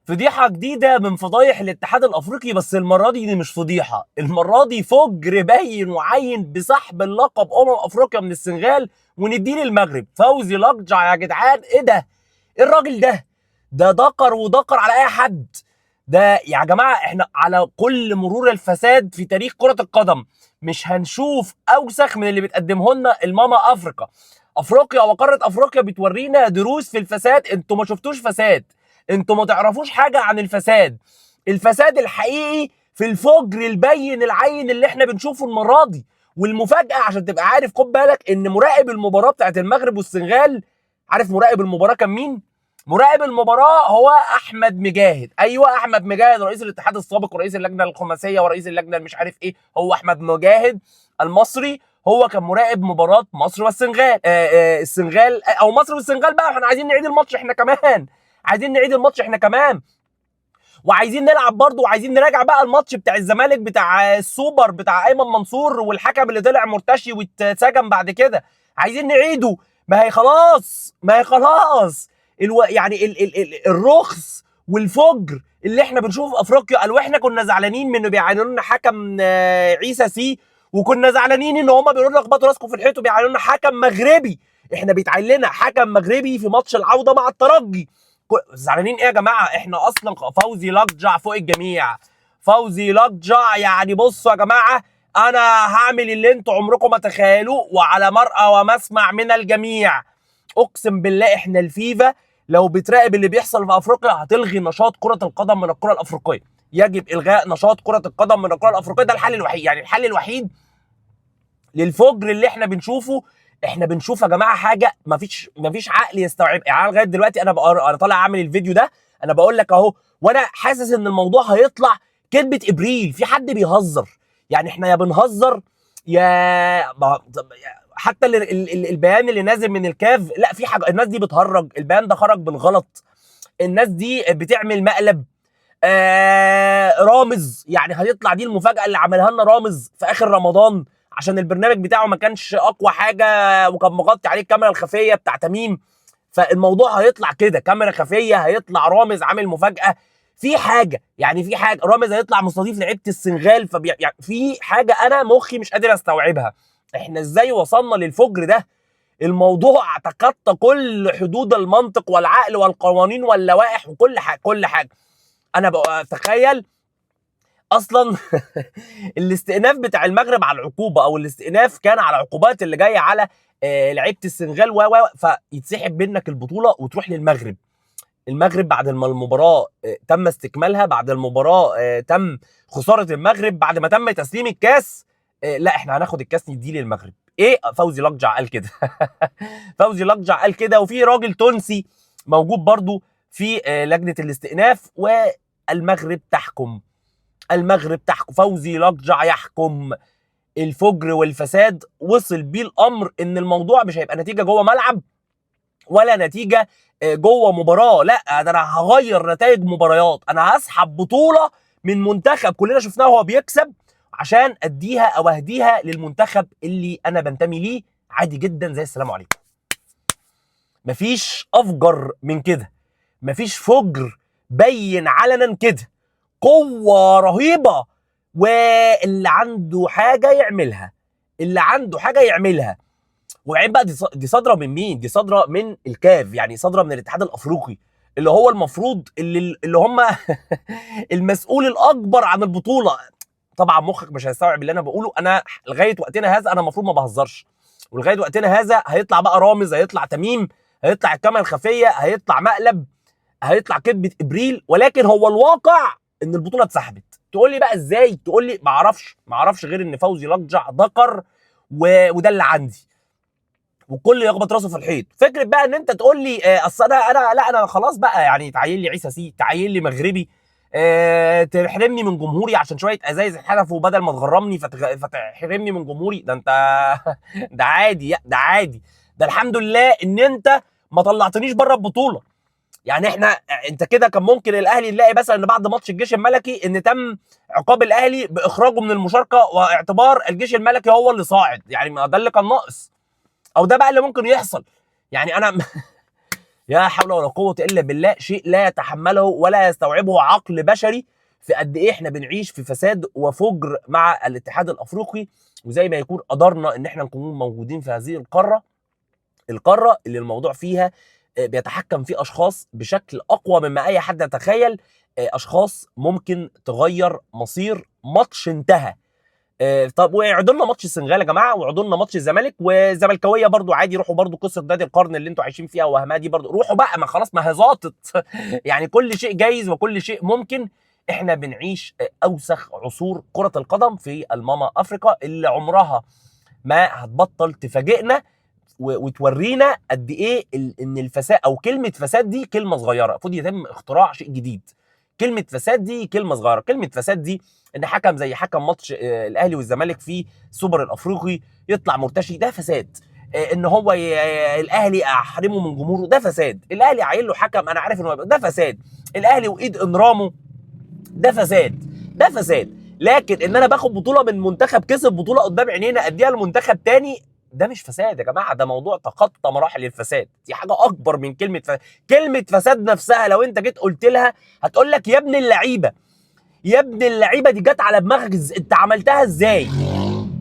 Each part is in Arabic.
فضيحه جديده من فضايح الاتحاد الافريقي، بس المره دي مش فضيحه، المره دي فجر باين وعين بسحب اللقب افريقيا من السنغال ونديه للمغرب. فوزي لقجع يا جدعان، ايه ده؟ ايه الراجل ده؟ ده دقر ودقر على اي حد. ده يا جماعه احنا على كل مرور الفساد في تاريخ كره القدم مش هنشوف اوسخ من اللي بتقدمه لنا الماما افريقيا وقاره افريقيا بتورينا دروس في الفساد. انتوا ما شفتوش فساد، انتوا ما تعرفوش حاجه عن الفساد. الفساد الحقيقي في الفجر البين العين اللي احنا بنشوفه المره دي. والمفاجاه عشان تبقى عارف، خد بالك ان مراقب المباراه بتاعت المغرب والسنغال، عارف مراقب المباراه كان مين؟ مراقب المباراه هو احمد مجاهد. ايوه احمد مجاهد، رئيس الاتحاد السابق ورئيس اللجنه الخماسيه ورئيس اللجنه مش عارف ايه، هو احمد مجاهد المصري. هو كان مراقب مباراه مصر والسنغال. السنغال او مصر والسنغال بقى، احنا عايزين نعيد الماتش احنا كمان، عايزين نعيد الماتش احنا كمان، وعايزين نلعب برضه، وعايزين نراجع بقى الماتش بتاع الزمالك بتاع السوبر بتاع ايمن منصور والحكم اللي طلع مرتشي واتسجن بعد كده، عايزين نعيده. ما هي خلاص يعني الرخص والفجر اللي احنا بنشوفه في افريقيا. قالوا احنا كنا زعلانين من انه بيعينوا لنا حكم عيسى سي، وكنا زعلانين ان هم بيقولوا لنا اخبطوا راسكم في الحيط وبيعينوا لنا حكم مغربي. احنا بيتعين لنا حكم مغربي في ماتش العوده مع الترجي. زعلانين ايه يا جماعه؟ احنا اصلا فوزي لقجع فوق الجميع. فوزي لقجع يعني بصوا يا جماعه، انا هعمل اللي انتوا عمركم ما تخيلوه وعلى مرأى ومسمع من الجميع. اقسم بالله احنا الفيفا لو بتراقب اللي بيحصل في افريقيا هتلغي نشاط كره القدم من الكره الافريقيه. يجب الغاء نشاط كره القدم من الكره الافريقيه، ده الحل الوحيد. يعني الحل الوحيد للفجر اللي احنا بنشوفه. احنا بنشوف يا جماعه حاجه مفيش عقل يستوعب. يعني لغايه دلوقتي انا طالع اعمل الفيديو ده، انا بقول لك اهو، وانا حاسس ان الموضوع هيطلع كذبه ابريل، في حد بيهزر. يعني احنا يا بنهزر حتى البيان اللي نازل من الكاف، لا في حاجه، الناس دي بتهرج، البيان ده خرج بالغلط، الناس دي بتعمل مقلب. رامز يعني هيطلع، دي المفاجاه اللي عملها لنا رامز في اخر رمضان عشان البرنامج بتاعه ما كانش اقوى حاجه وكان مغطي عليه الكاميرا الخفيه بتاع تميم. فالموضوع هيطلع كده كاميرا خفيه، هيطلع رامز عامل مفاجاه في حاجه، يعني في حاجه رامز هيطلع مستضيف لعيبه السنغال، يعني في حاجه انا مخي مش قادر استوعبها. احنا ازاي وصلنا للفجر ده؟ الموضوع تخطى كل حدود المنطق والعقل والقوانين واللوائح وكل حاجه كل حاجه. انا بتخيل اصلا الاستئناف بتاع المغرب على العقوبه، او الاستئناف كان على العقوبات اللي جايه على لعيبه السنغال فيتسحب منك البطوله وتروح للمغرب. المغرب بعد ما المباراه تم استكمالها، بعد المباراه تم خساره المغرب، بعد ما تم تسليم الكاس، لا احنا هناخد الكاس نديه للمغرب. ايه؟ فوزي لقجع قال كده. فوزي لقجع قال كده، وفي راجل تونسي موجود برضو في لجنه الاستئناف، والمغرب تحكم. المغرب تحكم، فوزي لقجع يحكم. الفجر والفساد وصل بيه الامر ان الموضوع مش هيبقى نتيجه جوه ملعب ولا نتيجه جوه مباراه، لا ده انا هغير نتائج مباريات، انا هسحب بطوله من منتخب كلنا شفناه وهو بيكسب عشان اديها او اهديها للمنتخب اللي انا بنتمي ليه، عادي جدا زي السلام عليكم. مفيش افجر من كده، مفيش فجر بين علنا كده، قوه رهيبه. واللي عنده حاجه يعملها، اللي عنده حاجه يعملها. وبعدين بقى دي صادره من مين؟ دي صادره من الكاف، يعني صادره من الاتحاد الافريقي اللي هو المفروض اللي هم المسؤول الاكبر عن البطوله. طبعا مخك مش هيستوعب اللي انا بقوله. انا لغايه وقتنا هذا انا المفروض ما بهزرش، ولغايه وقتنا هذا هيطلع بقى رامز، هيطلع تميم، هيطلع الكاميرا الخفيه، هيطلع مقلب، هيطلع كذبه ابريل، ولكن هو الواقع ان البطوله اتسحبت. تقول لي بقى ازاي؟ تقول لي ما اعرفش غير ان فوزي لقجع ذكر وده اللي عندي، والكل يخبط راسه في الحيط. فكره بقى ان انت تقول لي اصل انا خلاص بقى، يعني تعين لي عيسى سي، تعين لي مغربي، تحرمني من جمهوري عشان شويه ازايز اتحدفوا بدل ما تغرمني فتحرمني من جمهوري؟ ده انت ده عادي، ده عادي. ده الحمد لله ان انت ما طلعتنيش بره البطوله. يعني انت كده كان ممكن الاهلي نلاقي مثلا ان بعد ماتش الجيش الملكي ان تم عقاب الاهلي باخراجه من المشاركه واعتبار الجيش الملكي هو اللي صاعد، يعني ما ده اللي كان ناقص، او ده بقى اللي ممكن يحصل. يعني انا يا حول ولا قوه الا بالله، شيء لا يتحمله ولا يستوعبه عقل بشري، في قد ايه احنا بنعيش في فساد وفجر مع الاتحاد الافريقي. وزي ما يكون قدرنا ان احنا نكون موجودين في هذه القاره اللي الموضوع فيها بيتحكم فيه اشخاص بشكل اقوى مما اي حد يتخيل. اشخاص ممكن تغير مصير ماتش انتهى. طب ويعدوا لنا ماتش السنغال يا جماعه، ويعدوا لنا ماتش الزمالك، والزملكاويه برضو عادي روحوا برضو قصه نادي القرن اللي انتوا عايشين فيها وهمها دي برضو روحوا بقى، ما خلاص ما هي ظبطت. يعني كل شيء جايز وكل شيء ممكن. احنا بنعيش اوسخ عصور كره القدم في الماما افريقيا اللي عمرها ما هتبطل تفاجئنا وتورينا قد ايه ان الفساد او كلمه فساد دي كلمه صغيره، المفروض يتم اختراع شيء جديد. كلمه فساد دي كلمه صغيره، كلمه فساد دي ان حكم زي حكم ماتش الاهلي والزمالك في سوبر الافريقي يطلع مرتشي، ده فساد. ان هو الاهلي احرمه من جمهوره، ده فساد. الاهلي عايل له حكم انا عارف انه ده فساد. الاهلي وايد انرامه، ده فساد. ده فساد. لكن ان انا باخد بطوله من منتخب كسب بطوله قدام عينينا اديها لمنتخب تاني، ده مش فساد يا جماعه، ده موضوع تخطى مراحل الفساد، دي حاجه اكبر من كلمه فساد. كلمه فساد نفسها لو انت جيت قلت لها هتقول لك يا ابن اللعيبه، يا ابن اللعيبه دي جت على دماغك انت عملتها ازاي؟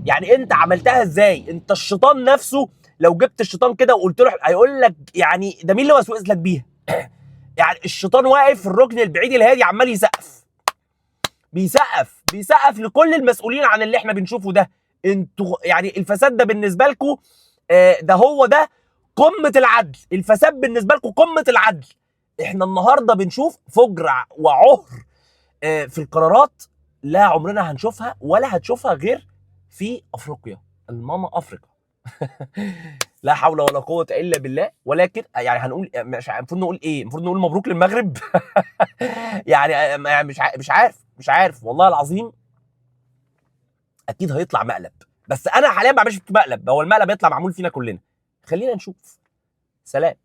يعني انت عملتها ازاي؟ انت الشيطان نفسه لو جبت الشيطان كده وقلت له هيقول لك يعني ده مين اللي وسوس لك بيها؟ يعني الشيطان واقف في الركن البعيد الهادي عمال يسقف، بيسقف لكل المسؤولين عن اللي احنا بنشوفه ده. انتوا يعني الفساد ده بالنسبه لكم ده هو ده قمه العدل، الفساد بالنسبه لكم قمه العدل. احنا النهارده بنشوف فجر وعهر في القرارات لا عمرنا هنشوفها ولا هتشوفها غير في افريقيا، الماما افريقيا. لا حول ولا قوه الا بالله. ولكن يعني هنقول مش المفروض نقول ايه؟ المفروض نقول مبروك للمغرب. يعني مش عارف والله العظيم. اكيد هيطلع مقلب، بس انا حاليا ما بعملش مقلب، هو المقلب يطلع معمول فينا كلنا. خلينا نشوف. سلام.